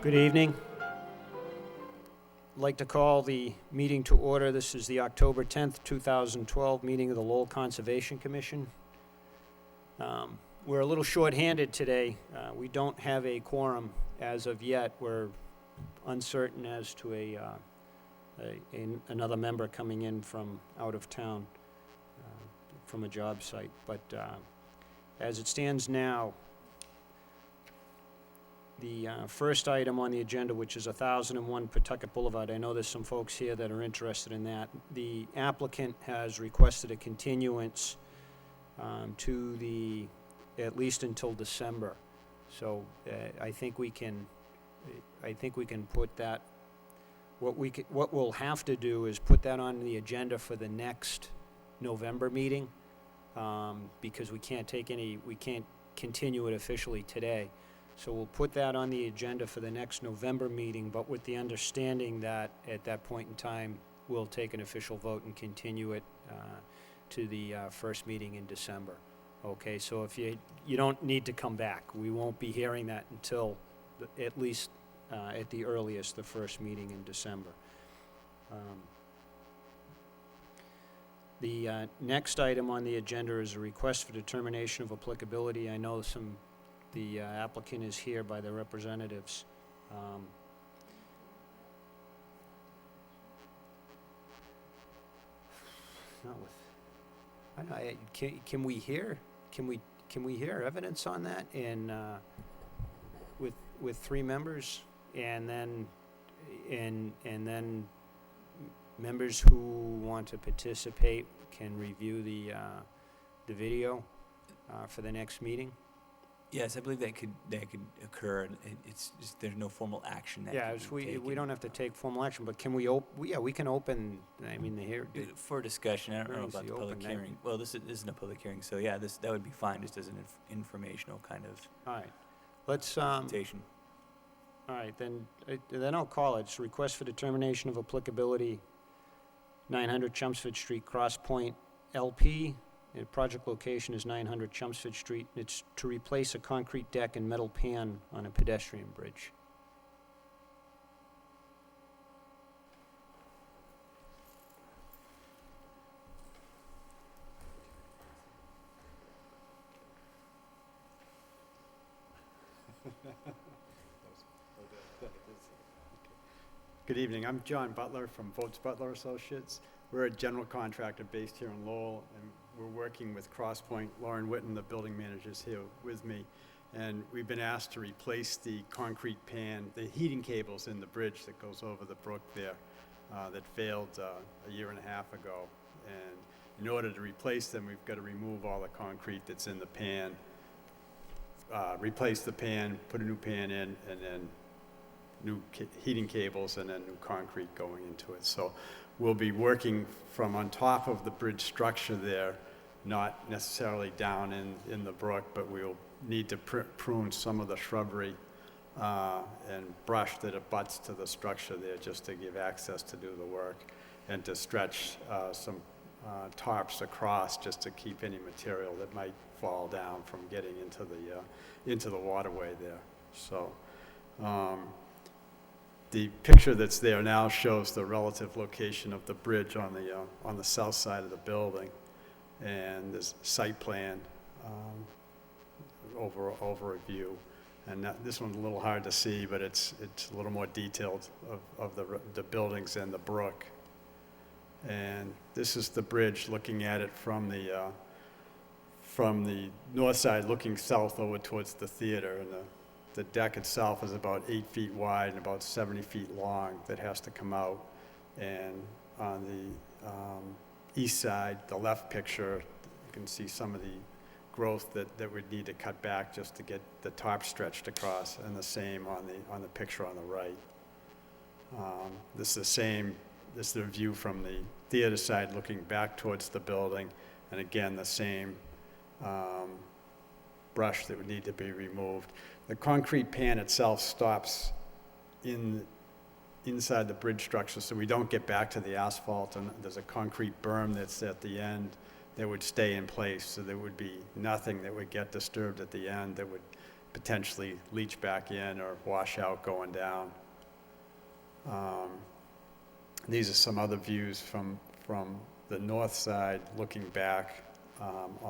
Good evening. I'd like to call the meeting to order. This is the October 10th, 2012 meeting of the Lowell Conservation Commission. We're a little short-handed today. We don't have a quorum as of yet. We're uncertain as to another member coming in from out of town from a job site. But as it stands now, the first item on the agenda, which is 1001 Pawtucket Boulevard, I know there's some folks here that are interested in that. The applicant has requested a continuance to the, at least until December. So I think we can put that, what we'll have to do is put that on the agenda for the next November meeting, because we can't continue it officially today. So we'll put that on the agenda for the next November meeting, but with the understanding that at that point in time, we'll take an official vote and continue it to the first meeting in December. Okay, so if you don't need to come back. We won't be hearing that until at least at the earliest, the first meeting in December. The next item on the agenda is a request for determination of applicability. I know the applicant is here by the representatives. Not with, I don't know, can we hear evidence on that in with three members, and then members who want to participate can review the video for the next meeting? Yes, I believe that could occur. It's just there's no formal action that can be taken. We don't have to take formal action, but can we we can open, I mean, for discussion. I don't know about the public open, hearing. Well, this isn't a public hearing, so yeah, that would be fine, just as an informational kind of all right. Let's presentation. all right, then I'll call it. It's a request for determination of applicability, 900 Chelmsford Street, Cross Point, LP. The project location is 900 Chelmsford Street. It's to replace a concrete deck and metal pan on a pedestrian bridge. Good evening. I'm John Butler from Votes Butler Associates. We're a general contractor based here in Lowell, and we're working with Crosspoint. Lauren Witten, the building manager, is here with me. And we've been asked to replace the concrete pan, the heating cables in the bridge that goes over the brook there that failed a year and a half ago. And in order to replace them, we've got to remove all the concrete that's in the pan, replace the pan, put a new pan in, and then new heating cables, and then new concrete going into it. So we'll be working from on top of the bridge structure there, not necessarily down in the brook, but we'll need to prune some of the shrubbery and brush that abuts to the structure there, just to give access to do the work, and to stretch some tarps across, just to keep any material that might fall down from getting into the waterway there. So the picture that's there now shows the relative location of the bridge on the south side of the building, and there's a site plan over a view. And this one's a little hard to see, but it's a little more detailed of the buildings and the brook. And this is the bridge, looking at it from the north side, looking south over towards the theater, and the deck itself is about 8 feet wide and about 70 feet long that has to come out. And on the east side, the left picture, you can see some of the growth that we'd need to cut back just to get the top stretched across, and the same on the picture on the right. This is the same. This is the view from the theater side looking back towards the building, and again the same brush that would need to be removed. The concrete pan itself stops inside the bridge structure, so we don't get back to the asphalt, and there's a concrete berm that's at the end that would stay in place, so there would be nothing that would get disturbed at the end that would potentially leach back in or wash out going down. These are some other views from the north side, looking back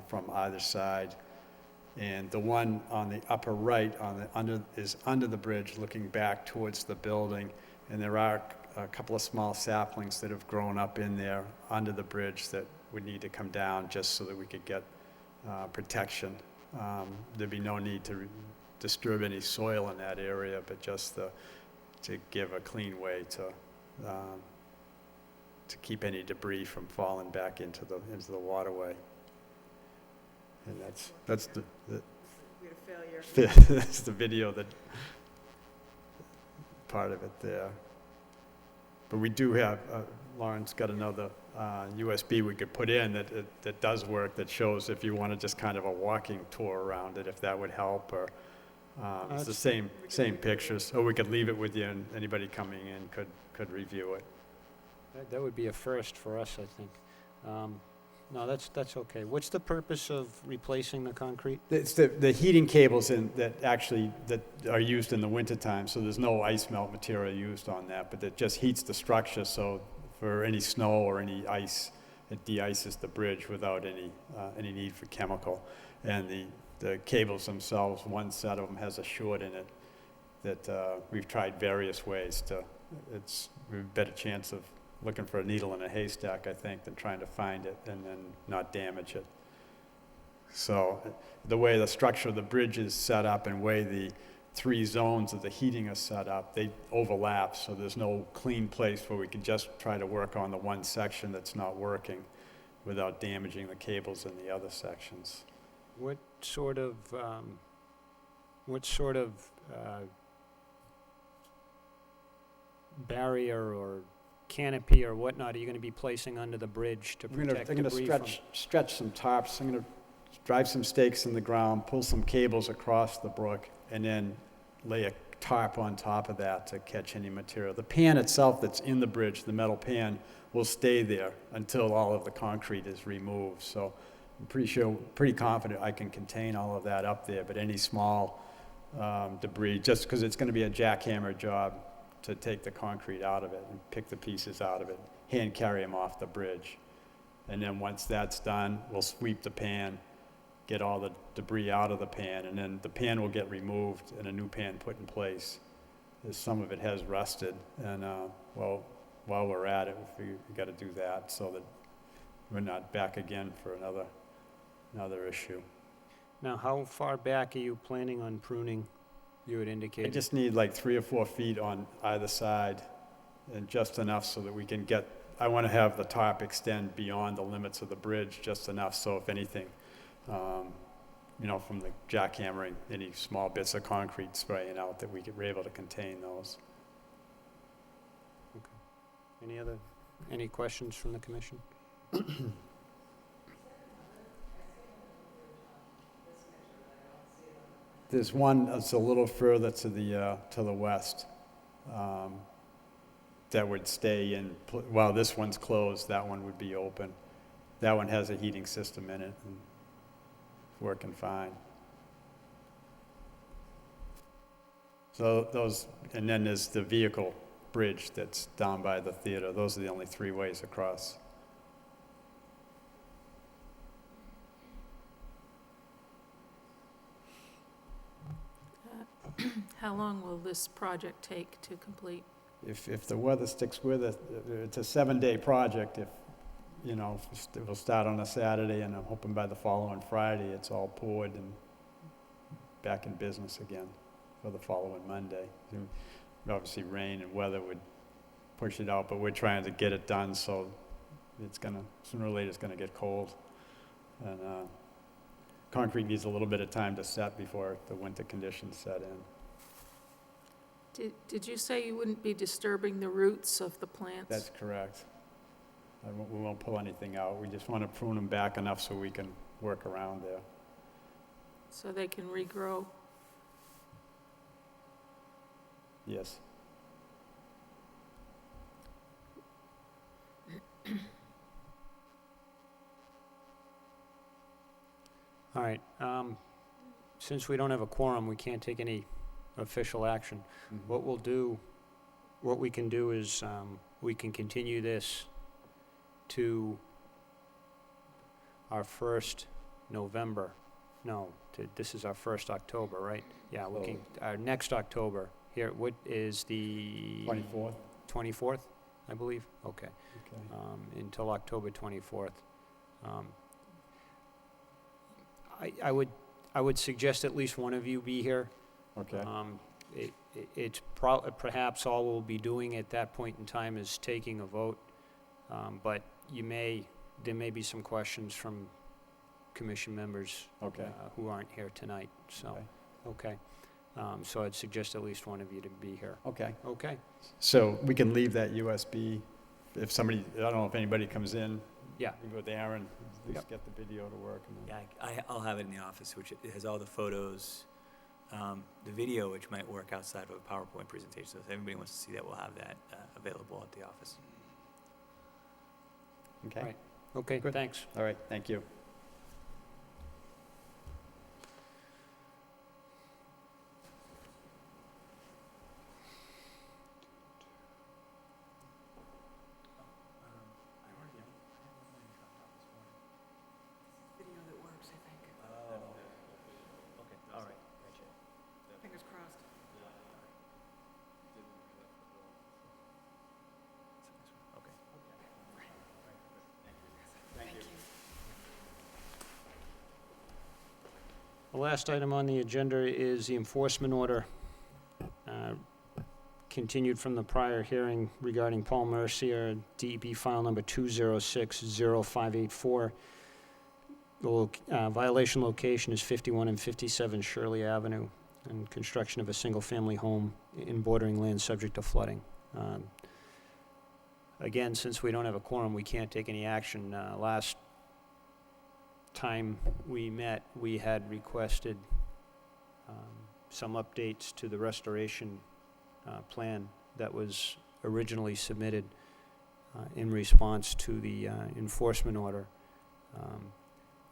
from either side. And the one on the upper right is under the bridge, looking back towards the building. And there are a couple of small saplings that have grown up in there under the bridge that would need to come down just so that we could get protection. There'd be no need to disturb any soil in that area, but just to give a clean way to keep any debris from falling back into the waterway. And that's the failure. that's the video that part of it there. But we do have, Lauren's got another USB we could put in that does work, that shows if you want to just kind of a walking tour around it, if that would help, or it's the same pictures. Or we could leave it with you, and anybody coming in could review it. That would be a first for us, I think. No, that's okay. What's the purpose of replacing the concrete? It's the heating cables that are used in the wintertime, so there's no ice melt material used on that, but it just heats the structure, so for any snow or any ice, it de-ices the bridge without any need for chemical. And the cables themselves, one set of them has a short in it that we've tried various ways we've a better chance of looking for a needle in a haystack, I think, than trying to find it and then not damage it. So the way the structure of the bridge is set up and way the 3 zones of the heating are set up, they overlap, so there's no clean place where we can just try to work on the one section that's not working without damaging the cables in the other sections. What sort of barrier or canopy or whatnot are you going to be placing under the bridge to protect debris from? I'm going to stretch some tarps. I'm going to drive some stakes in the ground, pull some cables across the brook, and then lay a tarp on top of that to catch any material. The pan itself that's in the bridge, the metal pan, will stay there until all of the concrete is removed. So I'm pretty confident I can contain all of that up there, but any small debris, just because it's going to be a jackhammer job to take the concrete out of it and pick the pieces out of it, hand carry them off the bridge. And then once that's done, we'll sweep the pan, get all the debris out of the pan, and then the pan will get removed and a new pan put in place. As some of it has rusted, and while we're at it, we got to do that so that we're not back again for another issue. Now, how far back are you planning on pruning? You had I indicated. just need like 3 or 4 feet on either side, and just enough so that we can get, I want to have the top extend beyond the limits of the bridge, just enough so if anything, from the jackhammering, any small bits of concrete spraying out, that we're able to contain those. Any questions from the commission? There's one that's a little further to the west that would stay in. While this one's closed, that one would be open. That one has a heating system in it and working fine. So those, and then there's the vehicle bridge that's down by the theater. Those are the only 3 ways across. How long will this project take to complete? If the weather sticks with it, it's a 7-day project. If, it will start on a Saturday, and I'm hoping by the following Friday, it's all poured and back in business again for the following Monday. Obviously, rain and weather would push it out, but we're trying to get it done, so sooner or later, it's gonna get cold. And concrete needs a little bit of time to set before the winter conditions set in. Did you say you wouldn't be disturbing the roots of the plants? That's correct. We won't pull anything out. We just want to prune them back enough so we can work around there. So they can regrow? Yes. All right. since we don't have a quorum, we can't take any official action. Mhm. What we can do is, we can continue this to our first November, this is our first October, right? Yeah, we can, our next October, here, what is the? 24th? 24th, I believe, okay, Okay. until October 24th. I would suggest at least one of you be here. Okay. It's perhaps all we'll be doing at that point in time is taking a vote, but there may be some questions from commission members Okay. who aren't here tonight, so, Okay. okay. So I'd suggest at least one of you to be here. Okay. Okay? So we can leave that USB if somebody, I don't know if anybody comes in. Yeah. You go with Aaron, at least Yep. get the video to work. And then, Yeah, I'll have it in the office, which it has all the photos, the video, which might work outside of a PowerPoint presentation. So if anybody wants to see that, we'll have that available at the office. Okay. Right. Okay, Good. thanks. All right. Thank you. Video that works, I think. Okay, all right, gotcha. Fingers crossed. Okay. Thank you. The last item on the agenda is the enforcement order, continued from the prior hearing regarding Paul Mercier, DEP file number 2060584. The violation location is 51 and 57 Shirley Avenue, and construction of a single-family home in bordering land subject to flooding. Again, since we don't have a quorum, we can't take any action. Last time we met, we had requested some updates to the restoration plan that was originally submitted in response to the enforcement order.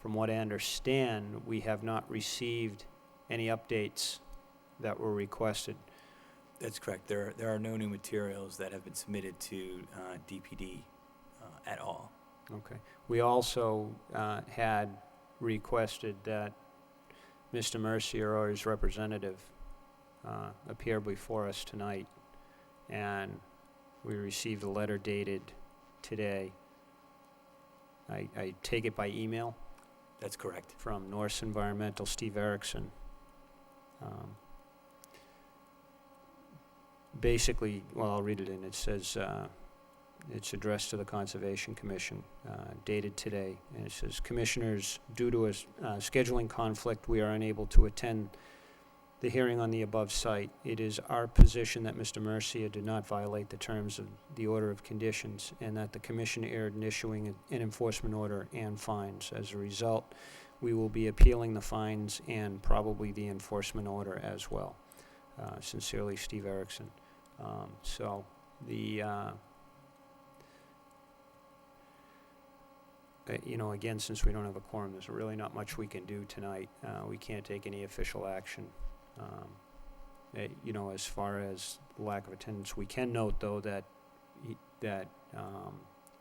From what I understand, we have not received any updates that were requested. That's correct. There are no new materials that have been submitted to DPD at all. Okay. We also had requested that Mr. Mercier or his representative appear before us tonight, and we received a letter dated today. I take it by email That's correct. from Norse Environmental, Steve Erickson. Basically, well, I'll read it in. It says, it's addressed to the Conservation Commission, dated today. And it says, Commissioners, due to a scheduling conflict, we are unable to attend the hearing on the above site. It is our position that Mr. Mercier did not violate the terms of the order of conditions and that the Commission erred in issuing an enforcement order and fines. As a result, we will be appealing the fines and probably the enforcement order as well. Sincerely, Steve Erickson. So the, you know, again, since we don't have a quorum, there's really not much we can do tonight. We can't take any official action. You know, as far as lack of attendance, we can note, though, that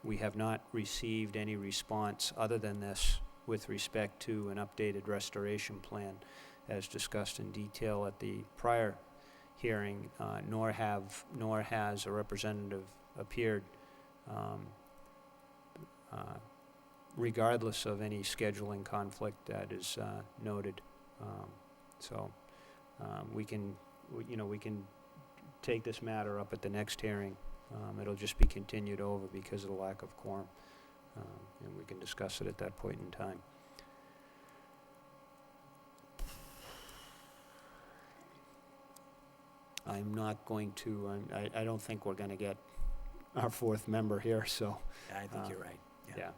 we have not received any response other than this with respect to an updated restoration plan, as discussed in detail at the prior hearing, nor has a representative appeared, regardless of any scheduling conflict that is noted. We can take this matter up at the next hearing. It'll just be continued over because of the lack of quorum, and we can discuss it at that point in time. I'm not going to, I don't think we're gonna get our fourth member here, so, Yeah, I think you're right. yeah,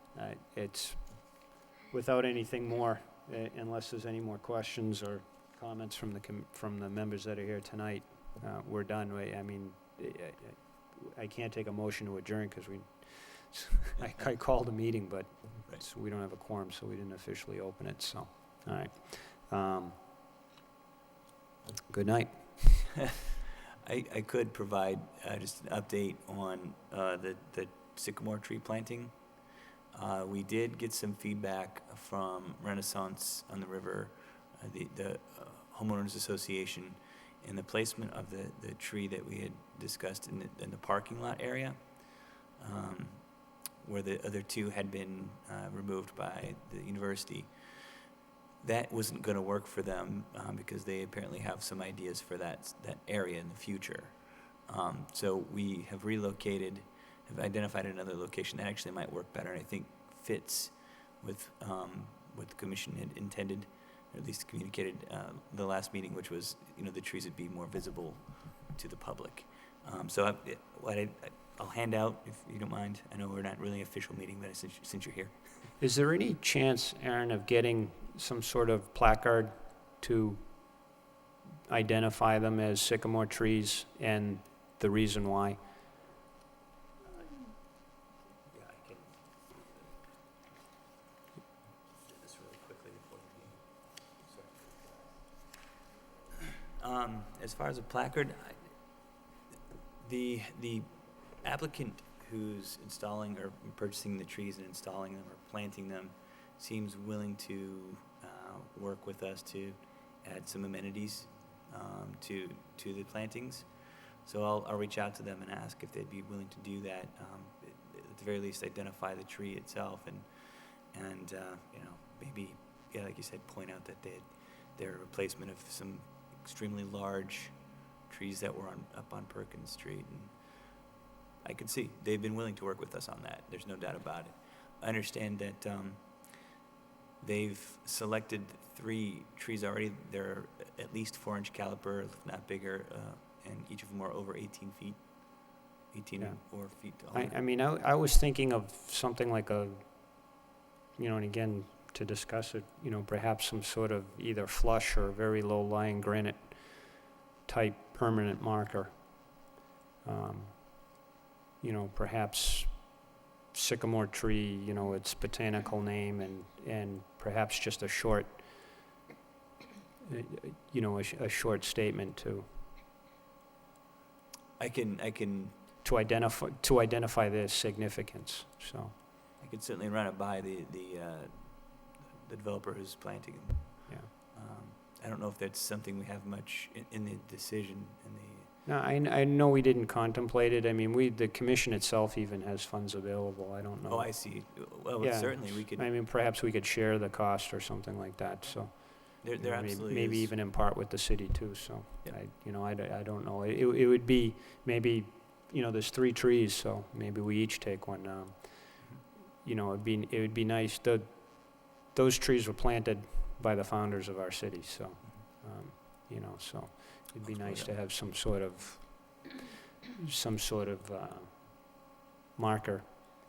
it's, without anything more, unless there's any more questions or comments from the members that are here tonight, we're done. I mean, I can't take a motion to adjourn because I called a meeting, but Right. we don't have a quorum, so we didn't officially open it, so, all right. Good night. I could provide just an update on the sycamore tree planting. We did get some feedback from Renaissance on the River, the homeowners association, and the placement of the tree that we had discussed in the parking lot area, where the other two had been removed by the university. That wasn't going to work for them because they apparently have some ideas for that area in the future. So we have identified another location that actually might work better, and I think fits with what the commission had intended, or at least communicated the last meeting, which was, the trees would be more visible to the public. So I'll hand out, if you don't mind. I know we're not really an official meeting, but since you're here. Is there any chance, Aaron, of getting some sort of placard to identify them as sycamore trees and the reason why? Yeah, I can do this really quickly before the meeting. As far as a placard, the applicant who's installing or purchasing the trees and installing them or planting them seems willing to work with us to add some amenities to the plantings. So I'll reach out to them and ask if they'd be willing to do that. At the very least, identify the tree itself and maybe, like you said, point out that they're a replacement of some extremely large trees that were up on Perkins Street. And I could see they've been willing to work with us on that. There's no doubt about it. I understand that they've selected 3 trees already. They're at least 4-inch caliber, if not bigger, and each of them are over 18 feet, 18 Yeah. or feet tall. I mean, I was thinking of something like and again, to discuss it, perhaps some sort of either flush or very low-lying granite type permanent marker. Perhaps sycamore tree, its botanical name, and perhaps just a short, a short statement I can to identify their significance. So, I could certainly run it by the developer who's planting them. yeah. I don't know if that's something we have much in the decision in the. No, I know we didn't contemplate it. I mean, the commission itself even has funds available. I don't know. Oh, I see. Well, Yeah. certainly we could. I mean, perhaps we could share the cost or something like that, so. There absolutely maybe is. even in part with the city too, so. Yep. I don't know. It would be, maybe, there's 3 trees, so maybe we each take one. It would be nice. Those trees were planted by the founders of our city, so, so it'd be nice to have some sort of marker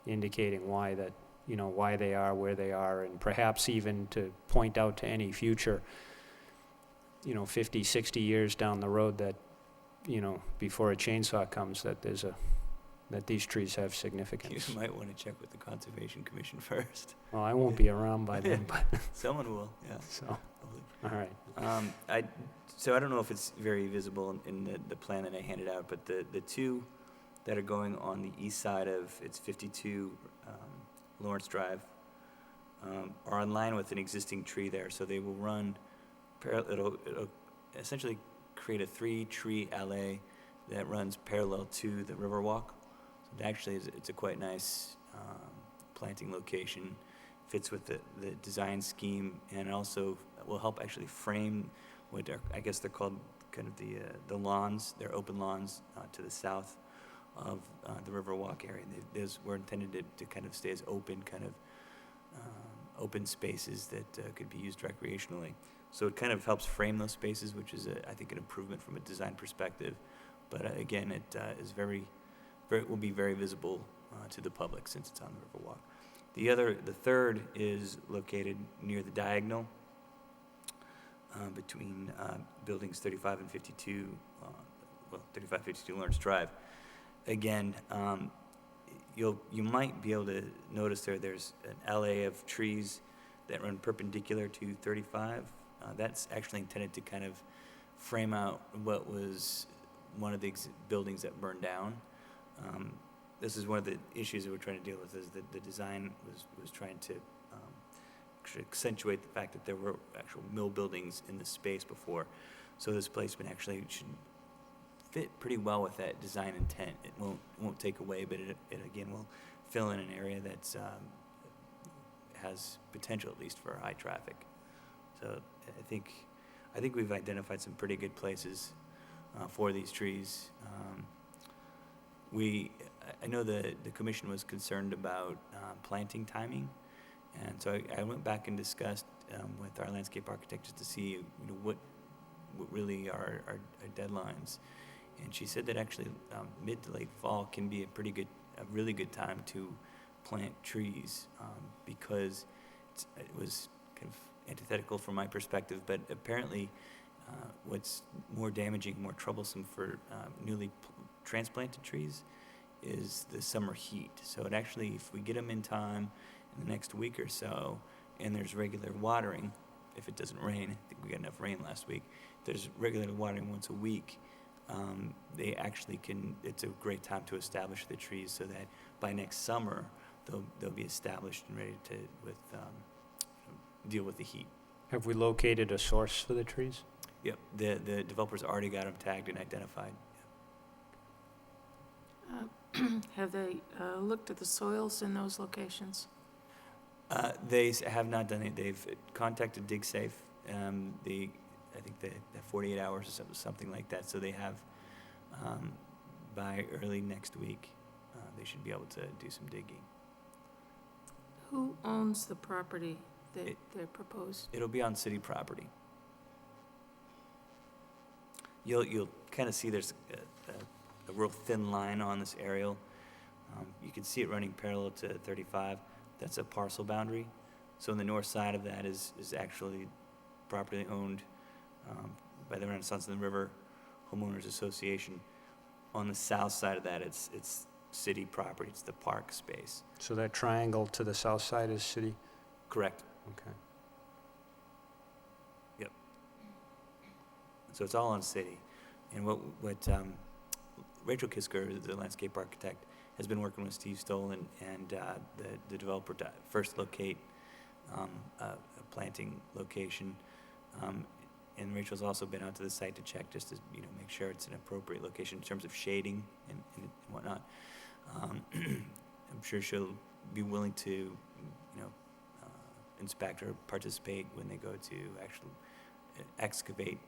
indicating why they are where they are, and perhaps even to point out to any future, 50, 60 years down the road that, before a chainsaw comes, that that these trees have significance. You might want to check with the Conservation Commission first. Well, I won't be around by then, but, Someone will, yeah. so, Hopefully. all right. So I don't know if it's very visible in the plan that I handed out, but the 2 that are going on the east side of, it's 52 Lawrence Drive, are in line with an existing tree there, so they will run, it'll essentially create a 3-tree alley that runs parallel to the Riverwalk. So it actually it's a quite nice planting location, fits with the design scheme, and also will help actually frame what I guess they're called kind of the lawns. They're open lawns to the south of the Riverwalk area. Those were intended to kind of stay as open, open spaces that could be used recreationally. So it kind of helps frame those spaces, which is, I think, an improvement from a design perspective. But again, it is will be very visible to the public since it's on the Riverwalk. The third is located near the diagonal between buildings 35 and 52, 35, 52 Lawrence Drive. Again, you might be able to notice there's an alley of trees that run perpendicular to 35. That's actually intended to kind of frame out what was one of the buildings that burned down. This is one of the issues that we're trying to deal with, is that the design was trying to actually accentuate the fact that there were actual mill buildings in the space before. So this placement actually should fit pretty well with that design intent. It won't take away, but it again will fill in an area that's has potential, at least for high traffic. So I think we've identified some pretty good places for these trees. I know the commission was concerned about planting timing, and so I went back and discussed with our landscape architect just to see what really are our deadlines. And she said that actually mid to late fall can be a really good time to plant trees, because it was kind of antithetical from my perspective, but apparently what's more damaging, more troublesome for newly transplanted trees is the summer heat. So it actually, if we get them in time in the next week or so, and there's regular watering, if it doesn't rain, I think we got enough rain last week, if there's regular watering once a week, they actually it's a great time to establish the trees so that by next summer, they'll be established and ready to deal with the heat. Have we located a source for the trees? Yep, the developers already got them tagged and identified. Have they looked at the soils in those locations? They have not done it. They've contacted DigSafe. I think they have 48 hours or something like that. So they have, by early next week, they should be able to do some digging. Who owns the property that they're proposed? It'll be on city property. You'll kind of see there's a real thin line on this aerial. You can see it running parallel to 35. That's a parcel boundary. So on the north side of that is actually property owned by the Renaissance and the River Homeowners Association. On the south side of that, it's city property. It's the park space. So that triangle to the south side is city? Correct. Okay. Yep. So it's all on city. And what Rachel Kisker, the landscape architect, has been working with Steve Stoll and the developer to first locate a planting location. And Rachel's also been out to the site to check just to make sure it's an appropriate location in terms of shading and whatnot. I'm sure she'll be willing to inspect or participate when they go to actually excavate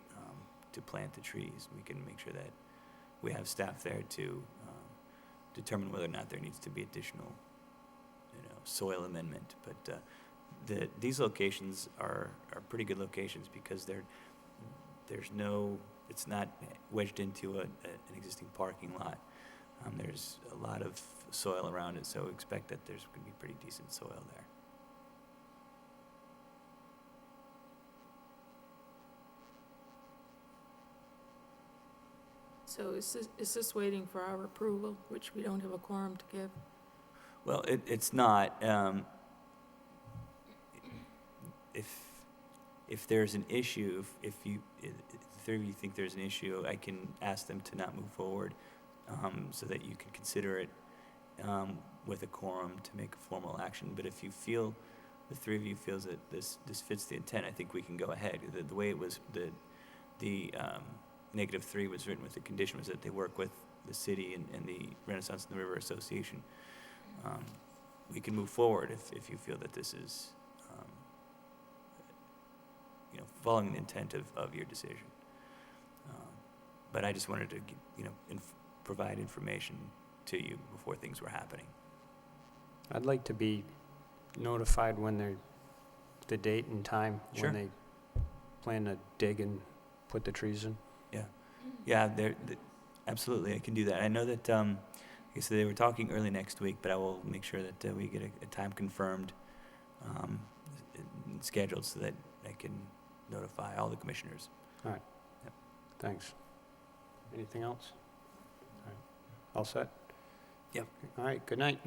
to plant the trees. We can make sure that we have staff there to determine whether or not there needs to be additional soil amendment. But these locations are pretty good locations because it's not wedged into an existing parking lot. There's a lot of soil around it, so expect that there's going to be pretty decent soil there. So is this waiting for our approval, which we don't have a quorum to give? Well, it's not. If there's an issue, if the three of you think there's an issue, I can ask them to not move forward, so that you can consider it with a quorum to make a formal action. But if you feel, the three of you feels that this fits the intent, I think we can go ahead. The way it was, the -3 was written with the condition was that they work with the city and the Renaissance and the River Association. We can move forward if you feel that this is following the intent of your decision. But I just wanted to provide information to you before things were happening. I'd like to be notified when the date and time Sure. when they plan to dig and put the trees in. Yeah, absolutely, I can do that. I know that, like I said, they were talking early next week, but I will make sure that we get a time confirmed, and scheduled so that I can notify all the commissioners. All right. Yep. Thanks. Anything else? All right. All set? Yep. All right, good night.